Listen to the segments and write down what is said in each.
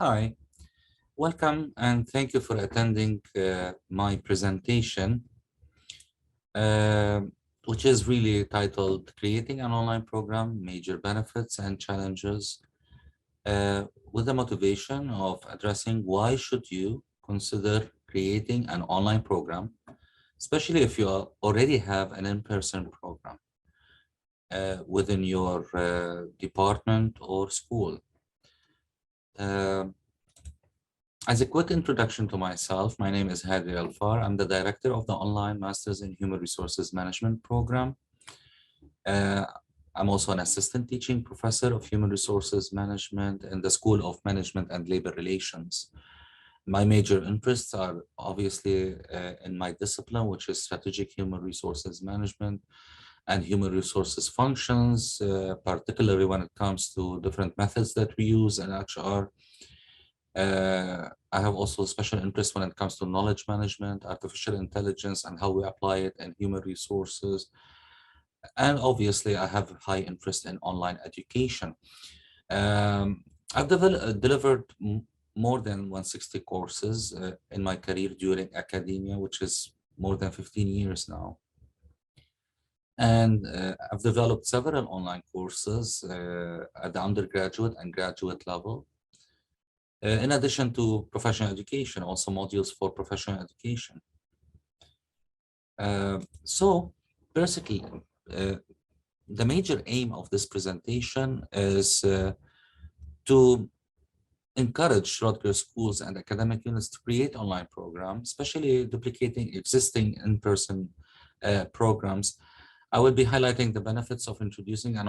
Hi, welcome and thank you for attending my presentation, uh, which is really titled Creating an Online Program, Major Benefits and Challenges, with the motivation of addressing why should you consider creating an online program, especially if you already have an in-person program within your department or school. As a quick introduction to myself, my name is Hadi El-Farr. I'm the director of the Online Masters in Human Resources Management program. Uh, I'm also an assistant teaching professor of Human Resources Management in the School of Management and Labor Relations. My major interests are obviously in my discipline, which is strategic human resources management and human resources functions, particularly when it comes to different methods that we use in HR. I have also special interest when it comes to knowledge management, artificial intelligence, and how we apply it in human resources. And obviously, I have high interest in online education. I've delivered more than 160 courses in my career during academia, which is more than 15 years now. And I've developed several online courses at the undergraduate and graduate level. In addition to professional education, also modules for professional education. So basically, the major aim of this presentation is to encourage Rutgers schools and academic units to create online programs, especially duplicating existing in-person programs. I will be highlighting the benefits of introducing our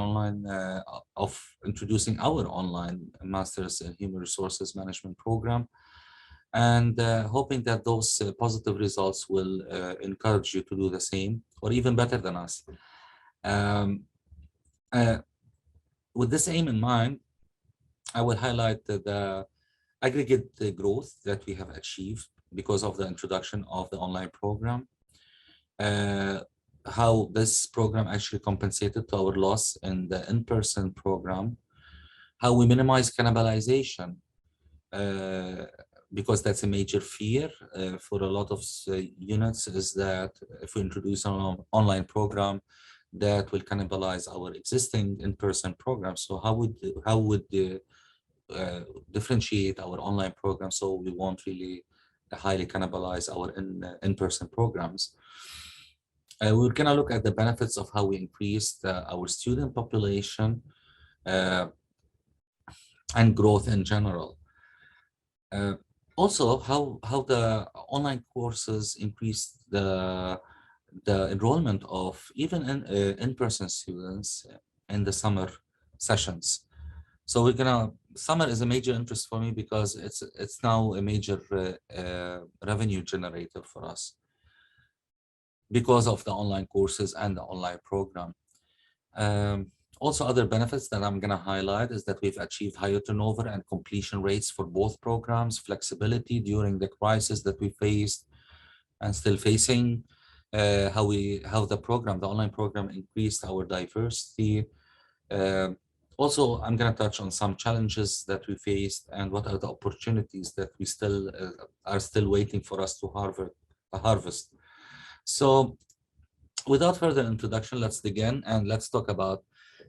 online Masters in Human Resources Management program, and hoping that those positive results will encourage you to do the same or even better than us. Um, with this aim in mind, I will highlight the aggregate growth that we have achieved because of the introduction of the online program, how this program actually compensated to our loss in the in-person program, how we minimize cannibalization, because that's a major fear for a lot of units, is that if we introduce an online program, that will cannibalize our existing in-person program. So how would differentiate our online program so we won't really highly cannibalize our in-person programs? We're going to look at the benefits of how we increased our student population and growth in general. Also, how the online courses increased the enrollment of even in-person students in the summer sessions. So summer is a major interest for me because it's now a major revenue generator for us because of the online courses and the online program. Also, other benefits that I'm going to highlight is that we've achieved higher turnover and completion rates for both programs, flexibility during the crisis that we faced and still facing, how the online program increased our diversity. Also, I'm going to touch on some challenges that we faced and what are the opportunities that we are still waiting for us to harvest. So without further introduction, let's begin and let's talk about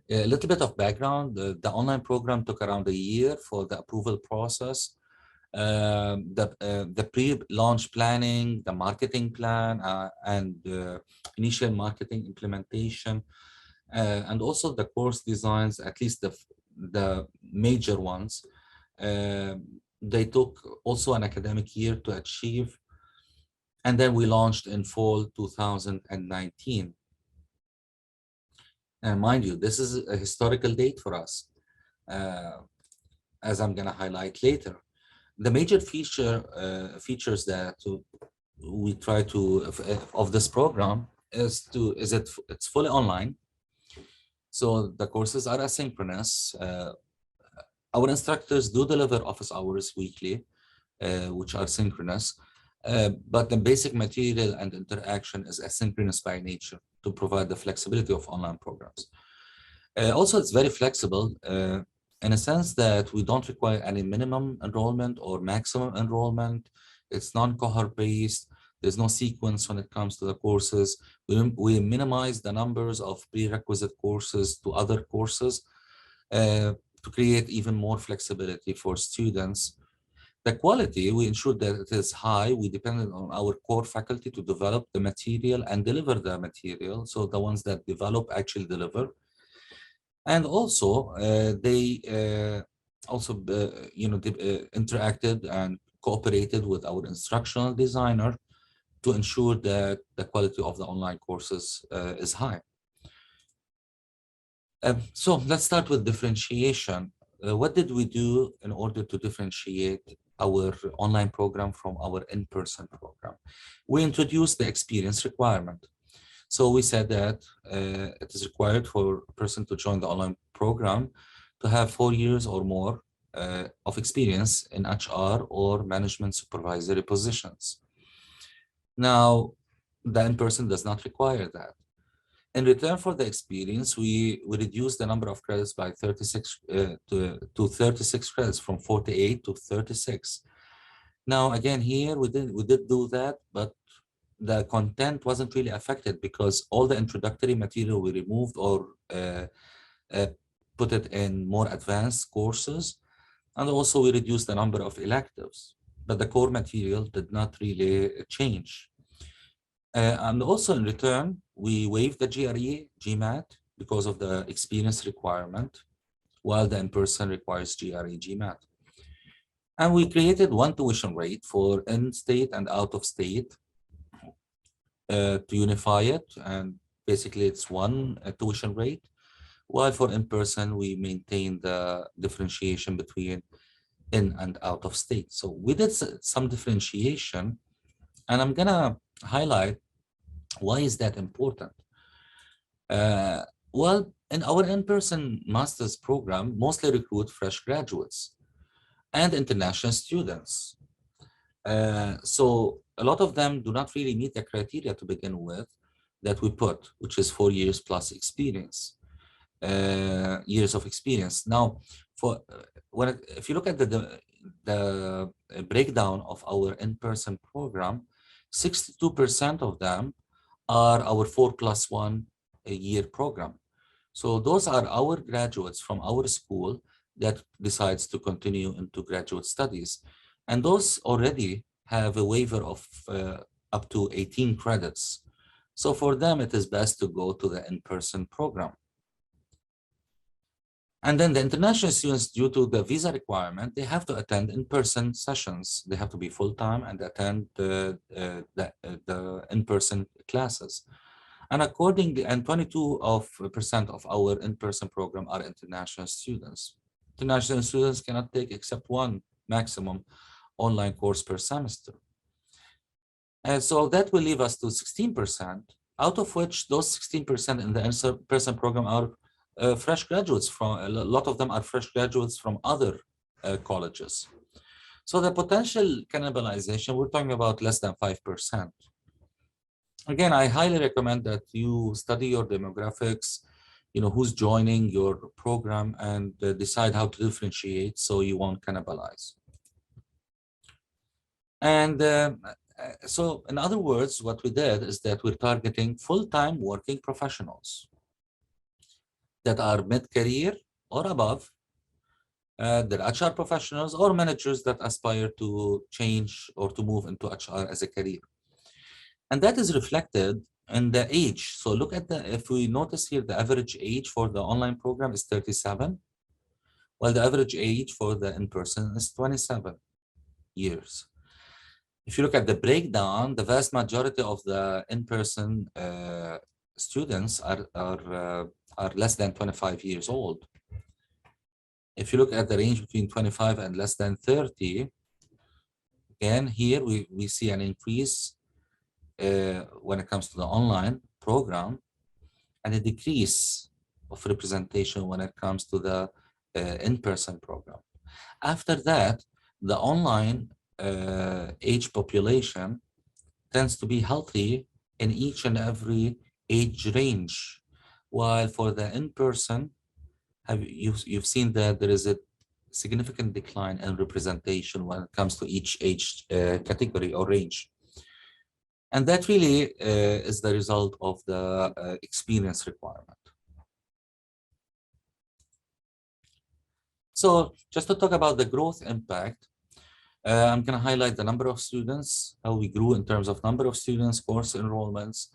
a little bit of background. The online program took around a year for the approval process, the pre-launch planning, the marketing plan, and initial marketing implementation, and also the course designs, at least the major ones. They took also an academic year to achieve. And then we launched in fall 2019. And mind you, this is a historical date for us, as I'm going to highlight later. The major features that we try to of this program it's fully online. So the courses are asynchronous. Our instructors do deliver office hours weekly, which are synchronous. But the basic material and interaction is asynchronous by nature to provide the flexibility of online programs. Also, it's very flexible. in a sense that we don't require any minimum enrollment or maximum enrollment. It's non-cohort based. There's no sequence when it comes to the courses. We minimize the numbers of prerequisite courses to other courses uh, to create even more flexibility for students. The quality, we ensure that it is high. We depend on our core faculty to develop the material and deliver the material. So the ones that develop actually deliver. And also, they also, interacted and cooperated with our instructional designer to ensure that the quality of the online courses is high. So let's start with differentiation. What did we do in order to differentiate our online program from our in-person program? We introduced the experience requirement. So we said that it is required for a person to join the online program to have 4 years or more of experience in HR or management supervisory positions. Now, the in-person does not require that. In return for the experience, we reduced the number of credits by 36 to 36 credits, from 48 to 36. Now, again, here we did do that, but the content wasn't really affected because all the introductory material we removed or put it in more advanced courses. And also we reduced the number of electives, but the core material did not really change. And also in return, we waived the GRE, GMAT because of the experience requirement, while the in-person requires GRE, GMAT. And we created one tuition rate for in-state and out-of-state to unify it. And basically it's one tuition rate, while for in-person, we maintain the differentiation between in and out of state. So we did some differentiation, and I'm gonna highlight why is that important. Well, in our in-person master's program, mostly recruit fresh graduates and international students. So a lot of them do not really meet the criteria to begin with that we put, which is 4 years plus experience, years of experience. Now, for if you look at the breakdown of our in-person program, 62% of them are our 4+1 year program. So those are our graduates from our school that decides to continue into graduate studies. And those already have a waiver of up to 18 credits. So for them, it is best to go to the in-person program. And then the international students, due to the visa requirement, they have to attend in-person sessions. They have to be full-time and attend the in-person classes. And 22% of our in-person program are international students. International students cannot take except one maximum online course per semester. And so that will leave us to 16%, out of which those 16% in the in-person program are fresh graduates from, a lot of them are fresh graduates from other colleges. So the potential cannibalization, we're talking about less than 5%. Again, I highly recommend that you study your demographics, who's joining your program, and decide how to differentiate so you won't cannibalize. And so in other words, what we did is that we're targeting full-time working professionals that are mid-career or above. They're HR professionals or managers that aspire to change or to move into HR as a career. And that is reflected in the age. So look at if we notice here, the average age for the online program is 37, while the average age for the in-person is 27 years. If you look at the breakdown, the vast majority of the in-person students are less than 25 years old. If you look at the range between 25 and less than 30, again, here we see an increase when it comes to the online program, and a decrease of representation when it comes to the in-person program. After that, the online age population tends to be healthy in each and every age range, while for the in-person, You've seen that there is a significant decline in representation when it comes to each age category or range. And that really is the result of the experience requirement. So just to talk about the growth impact, I'm going to highlight the number of students, how we grew in terms of number of students, course enrollments,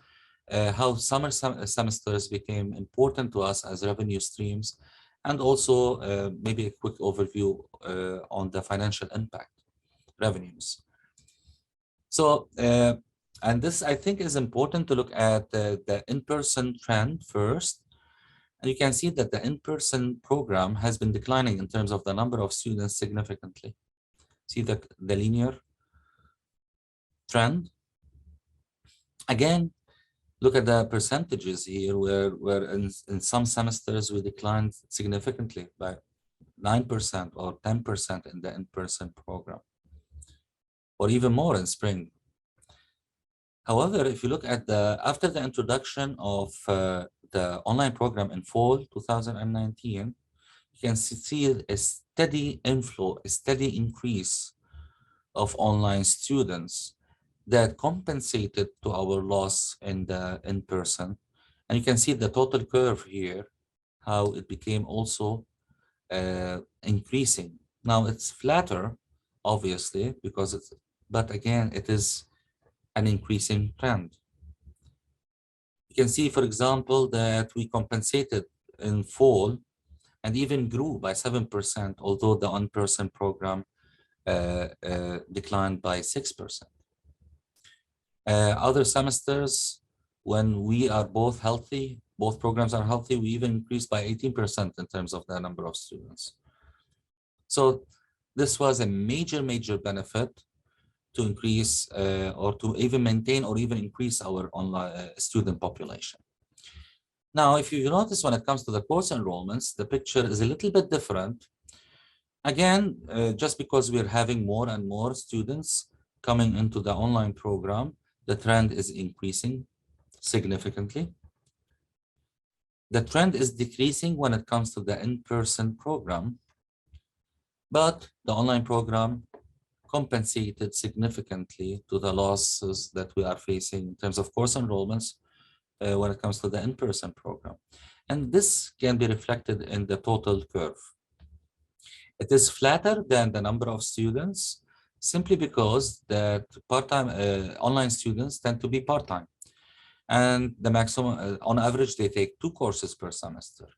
how summer semesters became important to us as revenue streams, and also maybe a quick overview on the financial impact, revenues. So, and this I think is important to look at the in-person trend first. And you can see that the in-person program has been declining in terms of the number of students significantly. See the linear trend. Again, look at the percentages here, where in some semesters we declined significantly by 9% or 10% in the in-person program, or even more in spring. However, if you look at after the introduction of the online program in fall 2019, you can see a steady inflow, a steady increase of online students that compensated to our loss in the in-person. And you can see the total curve here, how it became also increasing. Now it's flatter, obviously, but again, it is an increasing trend. You can see, for example, that we compensated in fall and even grew by 7%, although the in-person program declined by 6%. Other semesters, when we are both healthy, both programs are healthy, we even increased by 18% in terms of the number of students. So this was a major, major benefit to increase or to even maintain or even increase our online student population. Now, if you notice when it comes to the course enrollments, the picture is a little bit different. Again, just because we're having more and more students coming into the online program, the trend is increasing significantly. The trend is decreasing when it comes to the in-person program, but the online program compensated significantly to the losses that we are facing in terms of course enrollments when it comes to the in-person program. And this can be reflected in the total curve. It is flatter than the number of students simply because that part-time online students tend to be part-time. And the maximum, on average, they take 2 courses per semester,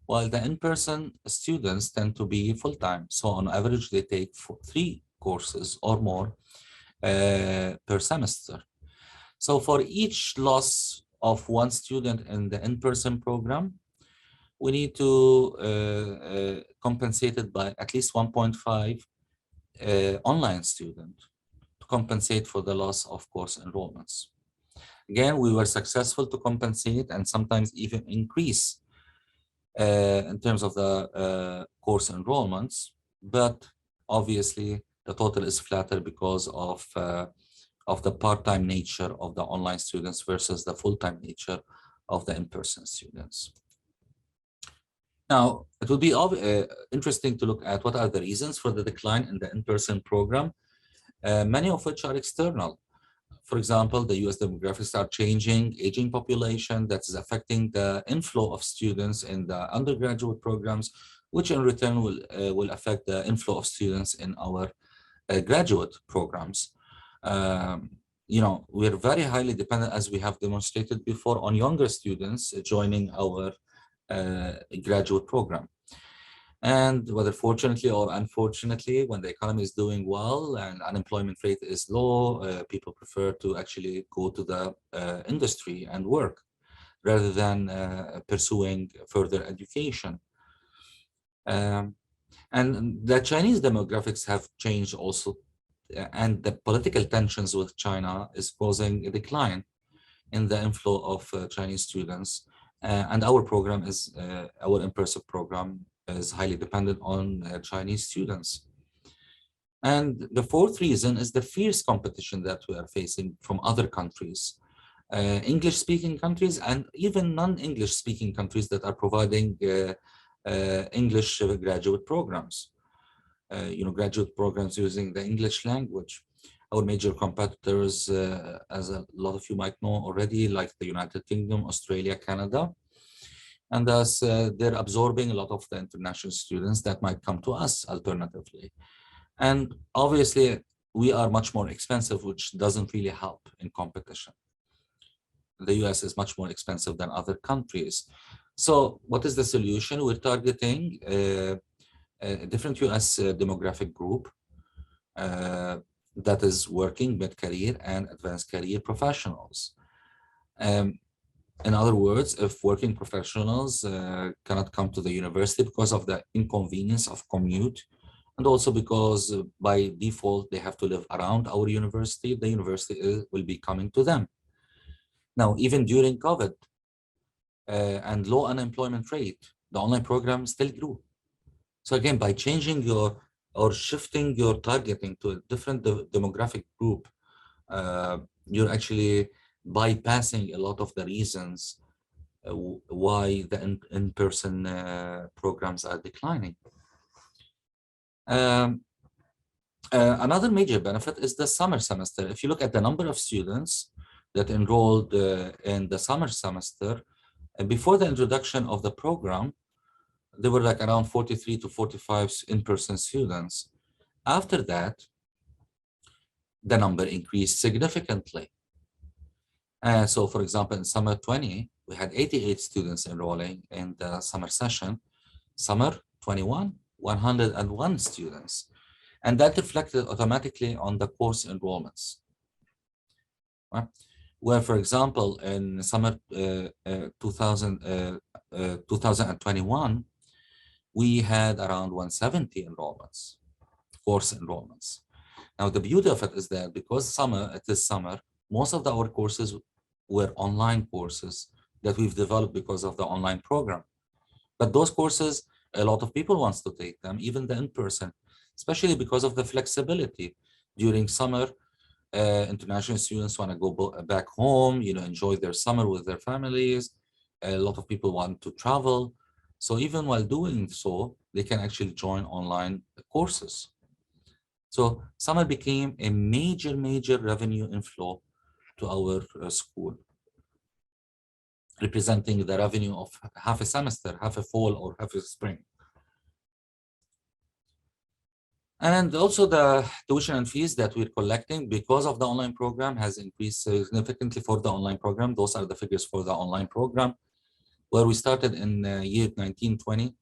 while the in-person students tend to be full-time. So on average, they take 3 courses or more per semester. So for each loss of 1 student in the in-person program, we need to compensate it by at least 1.5 online student to compensate for the loss of course enrollments. Again, we were successful to compensate and sometimes even increase in terms of the course enrollments, but obviously the total is flatter because of the part-time nature of the online students versus the full-time nature of the in-person students. Now, it will be interesting to look at what are the reasons for the decline in the in-person program, many of which are external. For example, the US demographics are changing, aging population that is affecting the inflow of students in the undergraduate programs, which in return will affect the inflow of students in our graduate programs. We're very highly dependent, as we have demonstrated before, on younger students joining our graduate program. And whether fortunately or unfortunately, when the economy is doing well and unemployment rate is low, people prefer to actually go to the industry and work rather than pursuing further education. And the Chinese demographics have changed also, and the political tensions with China is causing a decline in the inflow of Chinese students. And our program is, our in-person program is highly dependent on Chinese students. And the fourth reason is the fierce competition that we are facing from other countries, English-speaking countries and even non-English speaking countries that are providing English graduate programs. Graduate programs using the English language. Our major competitors, as a lot of you might know already, like the United Kingdom, Australia, Canada, and thus they're absorbing a lot of the international students that might come to us alternatively. And obviously, we are much more expensive, which doesn't really help in competition. The US is much more expensive than other countries. So what is the solution? We're targeting a different US demographic group that is working mid-career and advanced career professionals. In other words, if working professionals cannot come to the university because of the inconvenience of commute, and also because by default they have to live around our university, the university will be coming to them. Now, even during COVID and low unemployment rate, the online program still grew. So again, by changing or shifting your targeting to a different demographic group, you're actually bypassing a lot of the reasons why the in-person programs are declining. Another major benefit is the summer semester. If you look at the number of students that enrolled in the summer semester, before the introduction of the program, there were like around 43 to 45 in-person students. After that, the number increased significantly. So for example, in summer 20, we had 88 students enrolling in the summer session. Summer 21, 101 students. And that reflected automatically on the course enrollments. Right? Where, for example, in summer 2021, we had around 170 enrollments, course enrollments. Now, the beauty of it is that because it is summer, most of our courses were online courses that we've developed because of the online program. But those courses, a lot of people want to take them, even the in-person, especially because of the flexibility. During summer, international students want to go back home, enjoy their summer with their families. A lot of people want to travel. So even while doing so, they can actually join online courses. So summer became a major, major revenue inflow to our school, representing the revenue of half a semester, half a fall, or half a spring. And also the tuition and fees that we're collecting because of the online program has increased significantly for the online program. Those are the figures for the online program, where we started in year 1920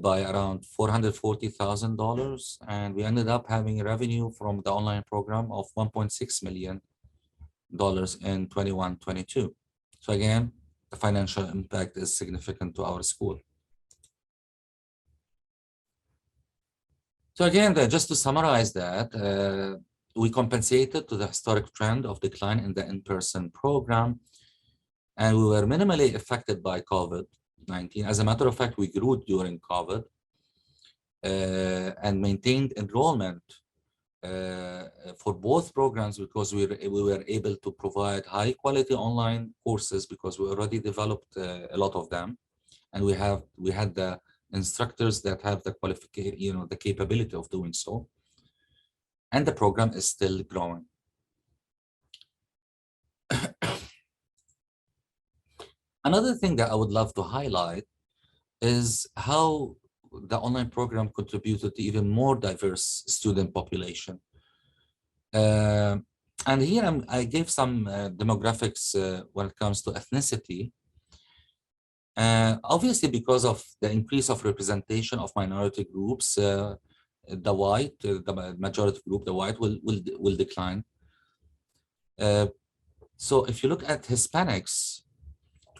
by around $440,000. And we ended up having revenue from the online program of $1.6 million in 21-22. So again, the financial impact is significant to our school. So again, just to summarize that, we compensated to the historic trend of decline in the in-person program, and we were minimally affected by COVID-19. As a matter of fact, we grew during COVID and maintained enrollment for both programs because we were able to provide high quality online courses because we already developed a lot of them, and we had the instructors that have the qualification, the capability of doing so, and the program is still growing. Another thing that I would love to highlight is how the online program contributed to even more diverse student population. And here I gave some demographics when it comes to ethnicity. Obviously, because of the increase of representation of minority groups, the majority group, the white, will decline. So if you look at Hispanics,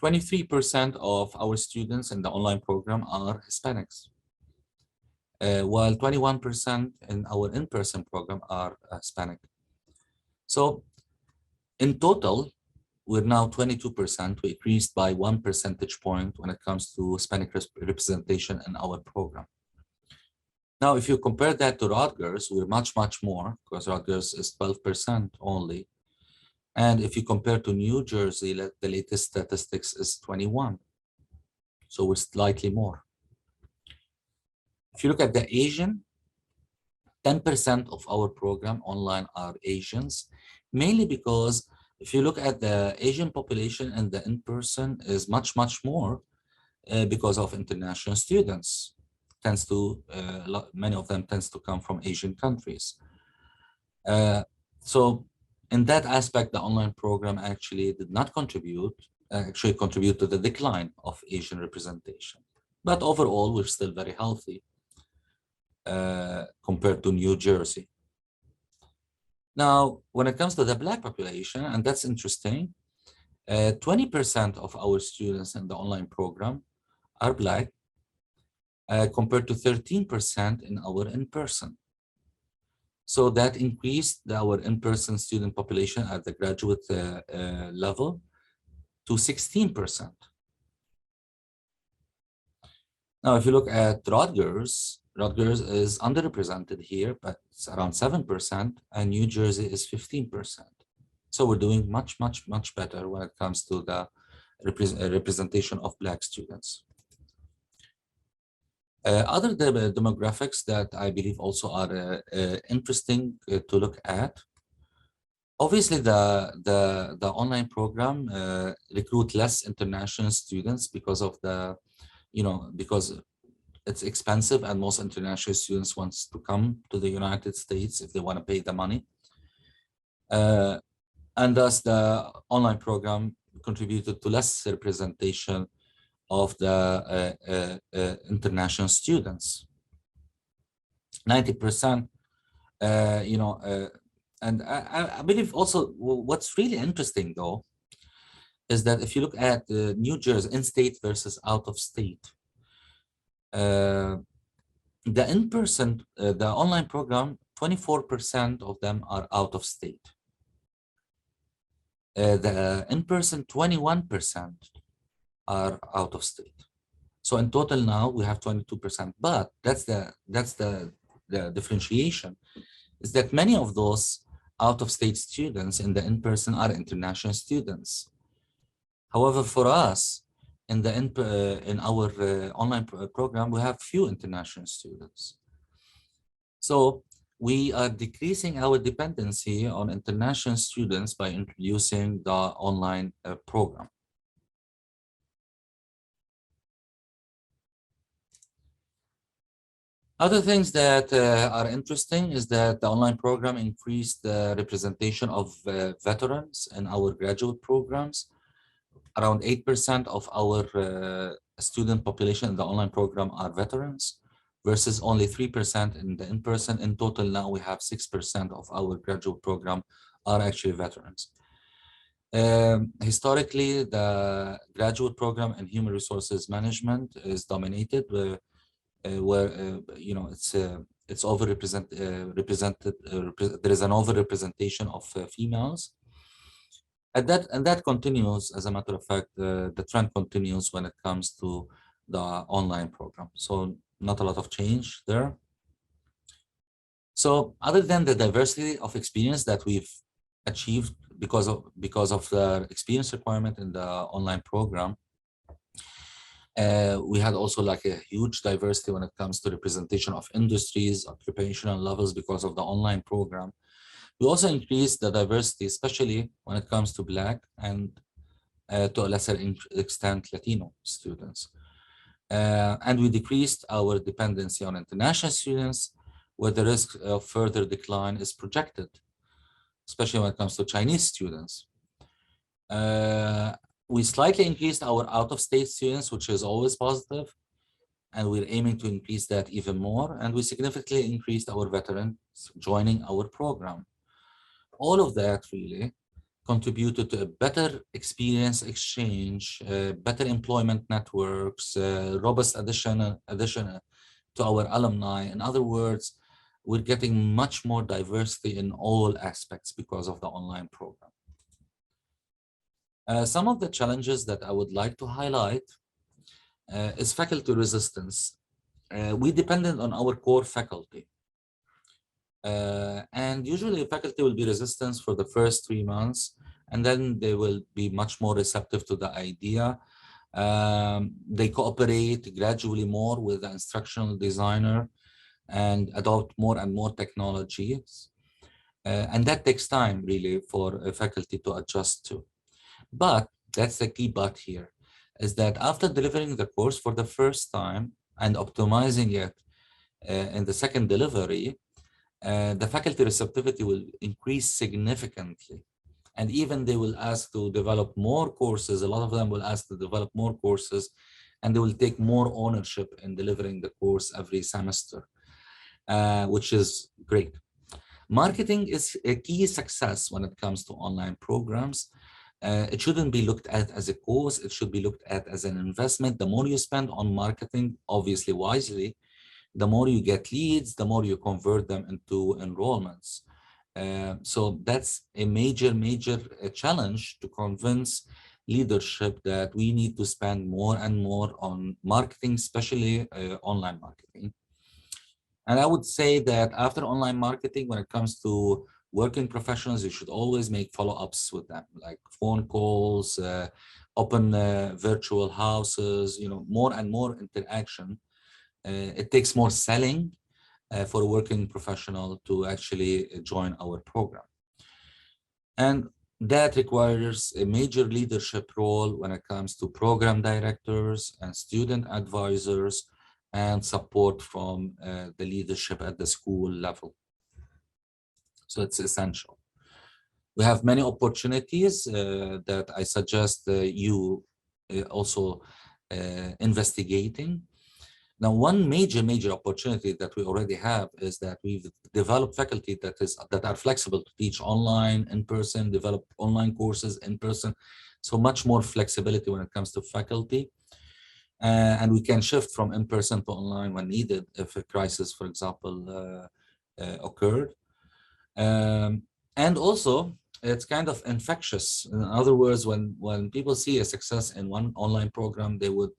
23% of our students in the online program are Hispanics, while 21% in our in-person program are Hispanic. So in total, we're now 22%. We increased by 1 percentage point when it comes to Hispanic representation in our program. Now, if you compare that to Rutgers, we're much, much more, because Rutgers is 12% only. And if you compare to New Jersey, the latest statistics is 21. So we're slightly more. If you look at the Asian, 10% of our program online are Asians, mainly because if you look at the Asian population and the in-person is much, much more because of international students. Many of them tends to come from Asian countries. So in that aspect, the online program actually did not contribute, actually contribute to the decline of Asian representation. But overall, we're still very healthy compared to New Jersey. Now, when it comes to the Black population, and that's interesting, 20% of our students in the online program are Black, compared to 13% in our in-person. So that increased our in-person student population at the graduate level to 16%. Now, if you look at Rutgers is underrepresented here, but it's around 7%, and New Jersey is 15%. So we're doing much, much, much better when it comes to the representation of Black students. Other demographics that I believe also are interesting to look at. Obviously, the online program recruit less international students because of the, because it's expensive and most international students wants to come to the United States if they want to pay the money. And thus the online program contributed to less representation of the international students. 90%, and I believe also what's really interesting though, is that if you look at New Jersey, in-state versus out-of-state, the in-person, the online program, 24% of them are out-of-state. The in-person, 21% are out-of-state. So in total now we have 22%, but that's the differentiation, is that many of those out-of-state students in the in-person are international students. However, for us, in our online program, we have few international students. So we are decreasing our dependency on international students by introducing the online program. Other things that are interesting is that the online program increased the representation of veterans in our graduate programs. Around 8% of our student population in the online program are veterans versus only 3% in the in-person. In total, now we have 6% of our graduate program are actually veterans. Historically, the graduate program in human resources management is dominated it's overrepresented. There is an overrepresentation of females, and that continues. As a matter of fact, the trend continues when it comes to the online program. So not a lot of change there. So other than the diversity of experience that we've achieved because of the experience requirement in the online program, we had also like a huge diversity when it comes to representation of industries, occupational levels because of the online program. We also increased the diversity, especially when it comes to Black and to a lesser extent Latino students. And we decreased our dependency on international students, where the risk of further decline is projected, especially when it comes to Chinese students. We slightly increased our out-of-state students, which is always positive, and we're aiming to increase that even more. And we significantly increased our veterans joining our program. All of that really contributed to a better experience exchange, better employment networks, robust addition to our alumni. In other words, we're getting much more diversity in all aspects because of the online program. Some of the challenges that I would like to highlight is faculty resistance. We depended on our core faculty. And usually faculty will be resistant for the first 3 months, and then they will be much more receptive to the idea They cooperate gradually more with the instructional designer and adopt more and more technologies. And that takes time really for faculty to adjust to. But that's the key but here, is that after delivering the course for the first time and optimizing it in the second delivery, the faculty receptivity will increase significantly. And even they will ask to develop more courses. A lot of them will ask to develop more courses, and they will take more ownership in delivering the course every semester, which is great. Marketing is a key success when it comes to online programs. It shouldn't be looked at as a course. It should be looked at as an investment. The more you spend on marketing, obviously wisely, the more you get leads, the more you convert them into enrollments. So that's a major challenge to convince leadership that we need to spend more and more on marketing, especially online marketing. And I would say that after online marketing, when it comes to working professionals, you should always make follow-ups with them, like phone calls, open virtual houses, more and more interaction. It takes more selling for a working professional to actually join our program. And that requires a major leadership role when it comes to program directors and student advisors and support from the leadership at the school level. So it's essential. We have many opportunities that I suggest you also investigating. Now, one major opportunity that we already have is that we've developed faculty that are flexible to teach online, in person, develop online courses in person. So much more flexibility when it comes to faculty. And we can shift from in person to online when needed if a crisis, for example, occurred. And also, it's kind of infectious. In other words, when people see a success in one online program, they would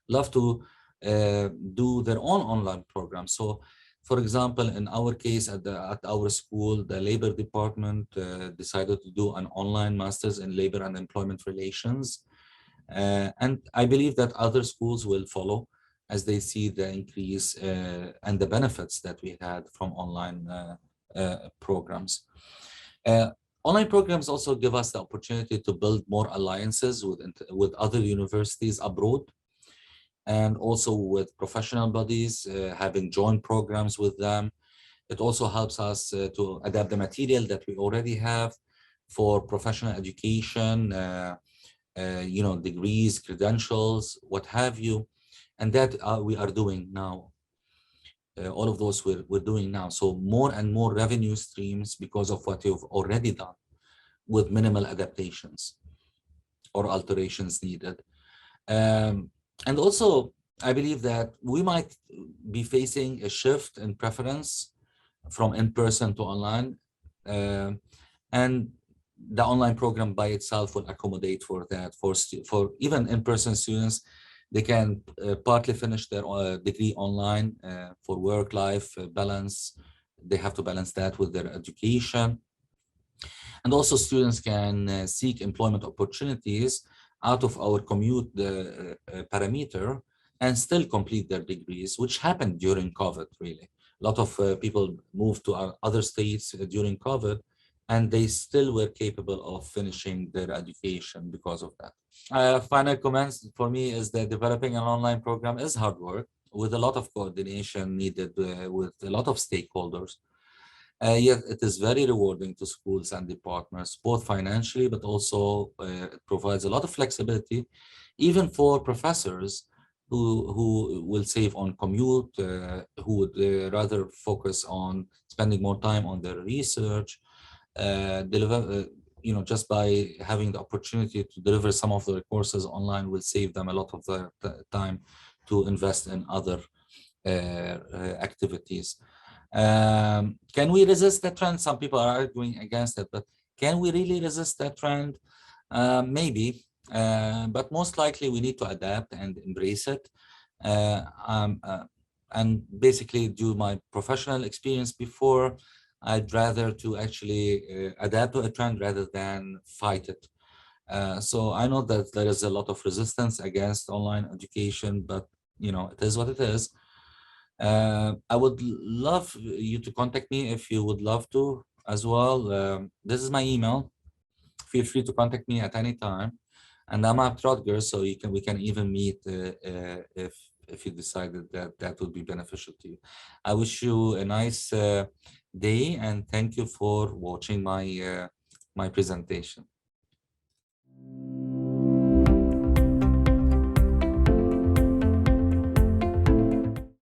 love to do their own online program. So, for example, in our case at our school, the labor department decided to do an online master's in labor and employment relations. And I believe that other schools will follow as they see the increase and the benefits that we had from online programs. Online programs also give us the opportunity to build more alliances with other universities abroad, and also with professional bodies, having joint programs with them. It also helps us to adapt the material that we already have for professional education, degrees, credentials, what have you. And that we are doing now. All of those we're doing now. So more and more revenue streams because of what you've already done with minimal adaptations or alterations needed. And also, I believe that we might be facing a shift in preference from in-person to online. And the online program by itself will accommodate for that. For even in-person students, they can partly finish their degree online for work-life balance. They have to balance that with their education. And also students can seek employment opportunities out of our commute parameter and still complete their degrees, which happened during COVID, really. A lot of people moved to other states during COVID, and they still were capable of finishing their education because of that. Final comments for me is that developing an online program is hard work with a lot of coordination needed with a lot of stakeholders. Yet it is very rewarding to schools and departments, both financially, but also it provides a lot of flexibility, even for professors who will save on commute, who would rather focus on spending more time on their research, just by having the opportunity to deliver some of their courses online will save them a lot of their time to invest in other activities. Can we resist that trend? Some people are arguing against it, but can we really resist that trend? Maybe, but most likely we need to adapt and embrace it. And basically, due my professional experience before, I'd rather to actually adapt to a trend rather than fight it. So I know that there is a lot of resistance against online education, but it is what it is. I would love you to contact me if you would love to as well. This is my email. Feel free to contact me at any time. And I'm at Rutgers, so we can even meet if you decided that that would be beneficial to you. I wish you a nice day, and thank you for watching my presentation.